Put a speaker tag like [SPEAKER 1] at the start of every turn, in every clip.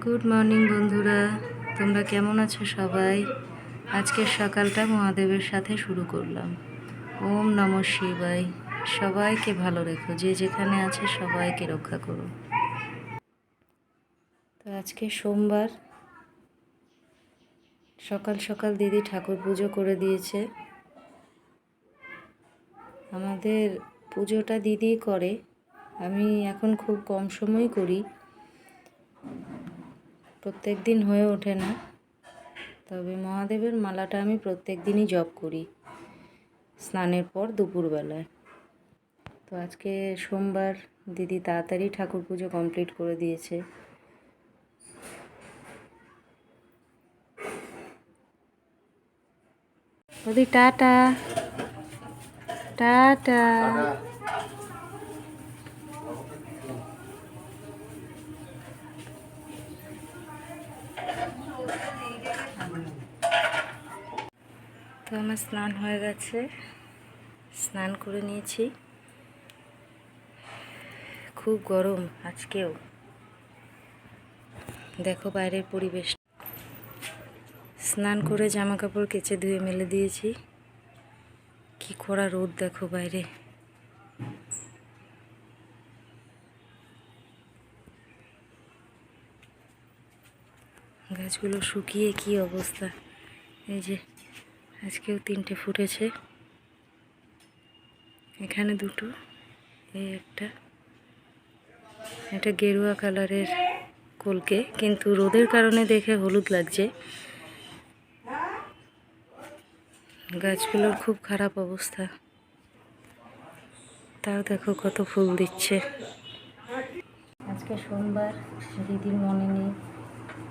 [SPEAKER 1] Good morning বন্ধুরা, তোমরা কেমন আছো সবাই? আজকের সকালটা মহাদেবের সাথে শুরু করলাম। ওম নমঃ শিবায়। সবাইকে ভালো রেখো, যে যেখানে আছে সবাইকে রক্ষা করো। তো আজকে সোমবার, সকাল সকাল দিদি ঠাকুর পুজো করে দিয়েছে। আমাদের পুজোটা দিদি করে, আমি এখন খুব কম সময় করি, প্রত্যেক দিন হয়ে ওঠে না। তবে মহাদেবের মালাটা আমি প্রত্যেক দিনই জপ করি স্নানের পর দুপুরবেলায়। তো আজকে সোমবার, দিদি তাড়াতাড়ি ঠাকুর পুজো কমপ্লিট করে দিয়েছে। দিদি টাটা টাটা। তো আমার স্নান হয়ে গেছে, স্নান করে নিয়েছি। খুব গরম আজকেও, দেখো বাইরের পরিবেশ। স্নান করে জামা কাপড় কেচে ধুয়ে মেলে দিয়েছি। কি কড়া রোদ দেখো বাইরে। গাছগুলো শুকিয়ে কি অবস্থা। এই যে আজকেও 3টে ফুটেছে, এখানে 2টো, এই এটা গেরুয়া কালারের কলকে, কিন্তু রোদের কারণে দেখে হলুদ লাগছে। গাছগুলোর খুব খারাপ অবস্থা, তাও দেখো কত ফুল দিচ্ছে। আজকে সোমবার, দিদির মনে নেই,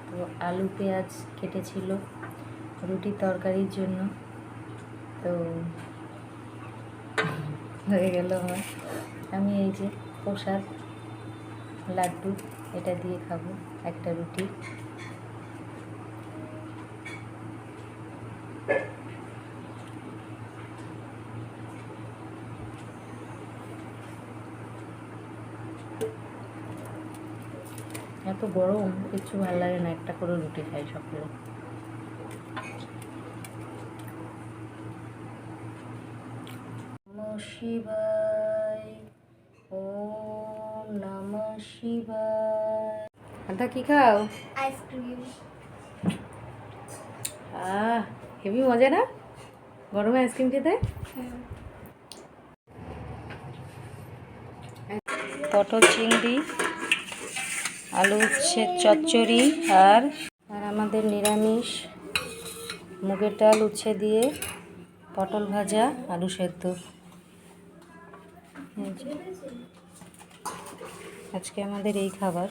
[SPEAKER 1] তো আলু পেঁয়াজ কেটেছিল রুটি তরকারির জন্য, তো হয়ে গেল আমার। আমি এই যে প্রসাদ লাড্ডু, এটা দিয়ে খাবো একটা রুটি। এত গরম, কিছু ভালো লাগে না, একটা করে রুটি খাই সকালে। নমঃ শিবায়, ওম নমঃ শিবায়। আদা কি খাও?
[SPEAKER 2] আইসক্রিম।
[SPEAKER 1] হেভি মজা না গরমে আইসক্রিম খেতে? পটল চিংড়ি, আলু উচ্ছে চচ্চড়ি, আর আমাদের নিরামিষ মুগের ডাল উচ্ছে দিয়ে পটল ভাজা, আলু সেদ্ধ। আজকে আমাদের এই খাবার।